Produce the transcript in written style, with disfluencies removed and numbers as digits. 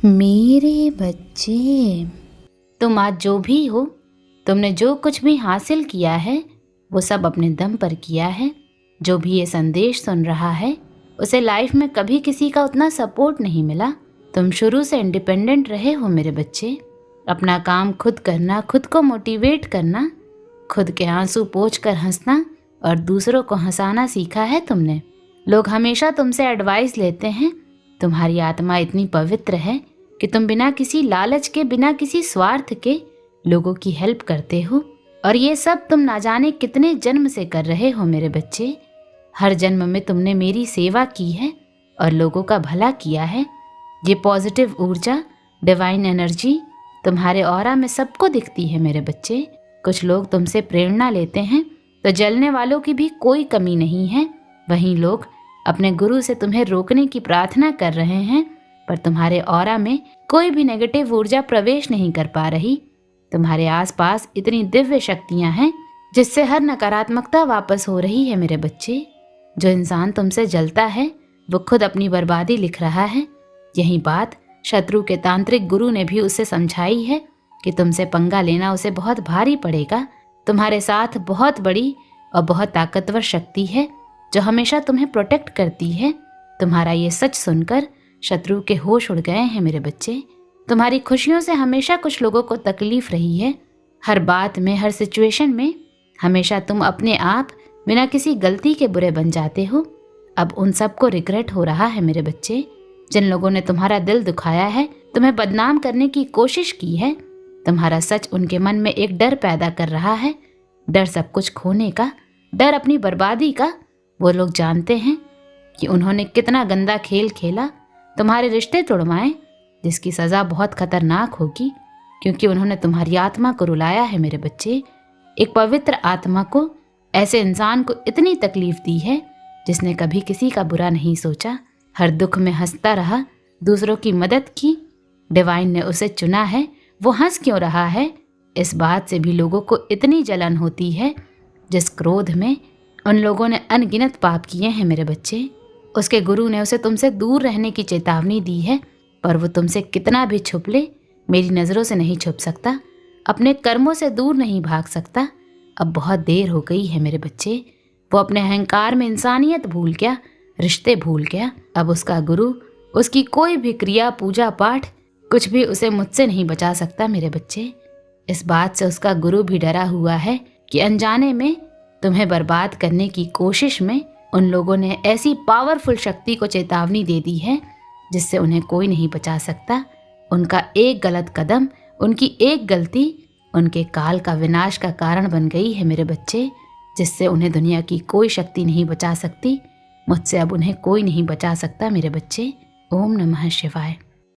मेरे बच्चे, तुम आज जो भी हो, तुमने जो कुछ भी हासिल किया है वो सब अपने दम पर किया है। जो भी ये संदेश सुन रहा है उसे लाइफ में कभी किसी का उतना सपोर्ट नहीं मिला। तुम शुरू से इंडिपेंडेंट रहे हो मेरे बच्चे। अपना काम खुद करना, खुद को मोटिवेट करना, खुद के आंसू पोंछ कर हंसना और दूसरों को हंसाना सीखा है तुमने। लोग हमेशा तुमसे एडवाइस लेते हैं। तुम्हारी आत्मा इतनी पवित्र है कि तुम बिना किसी लालच के, बिना किसी स्वार्थ के लोगों की हेल्प करते हो। और ये सब तुम ना जाने कितने जन्म से कर रहे हो मेरे बच्चे। हर जन्म में तुमने मेरी सेवा की है और लोगों का भला किया है। ये पॉजिटिव ऊर्जा, डिवाइन एनर्जी तुम्हारे ऑरा में सबको दिखती है मेरे बच्चे। कुछ लोग तुमसे प्रेरणा लेते हैं तो जलने वालों की भी कोई कमी नहीं है। वहीं लोग अपने गुरु से तुम्हें रोकने की प्रार्थना कर रहे हैं, पर तुम्हारे ऑरा में कोई भी नेगेटिव ऊर्जा प्रवेश नहीं कर पा रही। तुम्हारे आसपास इतनी दिव्य शक्तियां हैं जिससे हर नकारात्मकता वापस हो रही है मेरे बच्चे। जो इंसान तुमसे जलता है वो खुद अपनी बर्बादी लिख रहा है। यही बात शत्रु के तांत्रिक गुरु ने भी उसे समझाई है कि तुमसे पंगा लेना उसे बहुत भारी पड़ेगा। तुम्हारे साथ बहुत बड़ी और बहुत ताकतवर शक्ति है जो हमेशा तुम्हें प्रोटेक्ट करती है। तुम्हारा ये सच सुनकर शत्रु के होश उड़ गए हैं मेरे बच्चे। तुम्हारी खुशियों से हमेशा कुछ लोगों को तकलीफ रही है। हर बात में, हर सिचुएशन में हमेशा तुम अपने आप बिना किसी गलती के बुरे बन जाते हो। अब उन सबको रिग्रेट हो रहा है मेरे बच्चे। जिन लोगों ने तुम्हारा दिल दुखाया है, तुम्हें बदनाम करने की कोशिश की है, तुम्हारा सच उनके मन में एक डर पैदा कर रहा है। डर सब कुछ खोने का, डर अपनी बर्बादी का। वो लोग जानते हैं कि उन्होंने कितना गंदा खेल खेला, तुम्हारे रिश्ते तोड़वाए, जिसकी सज़ा बहुत खतरनाक होगी, क्योंकि उन्होंने तुम्हारी आत्मा को रुलाया है मेरे बच्चे। एक पवित्र आत्मा को, ऐसे इंसान को इतनी तकलीफ दी है जिसने कभी किसी का बुरा नहीं सोचा, हर दुख में हंसता रहा, दूसरों की मदद की। डिवाइन ने उसे चुना है। वो हंस क्यों रहा है, इस बात से भी लोगों को इतनी जलन होती है। जिस क्रोध में उन लोगों ने अनगिनत पाप किए हैं मेरे बच्चे, उसके गुरु ने उसे तुमसे दूर रहने की चेतावनी दी है, पर वो तुमसे कितना भी छुप ले, मेरी नज़रों से नहीं छुप सकता, अपने कर्मों से दूर नहीं भाग सकता। अब बहुत देर हो गई है मेरे बच्चे। वो अपने अहंकार में इंसानियत भूल गया, रिश्ते भूल गया। अब उसका गुरु, उसकी कोई भी क्रिया, पूजा पाठ, कुछ भी उसे मुझसे नहीं बचा सकता मेरे बच्चे। इस बात से उसका गुरु भी डरा हुआ है कि अनजाने में तुम्हें बर्बाद करने की कोशिश में उन लोगों ने ऐसी पावरफुल शक्ति को चेतावनी दे दी है जिससे उन्हें कोई नहीं बचा सकता। उनका एक गलत कदम, उनकी एक गलती उनके काल का विनाश का कारण बन गई है मेरे बच्चे, जिससे उन्हें दुनिया की कोई शक्ति नहीं बचा सकती। मुझसे अब उन्हें कोई नहीं बचा सकता मेरे बच्चे। ओम नमः शिवाय।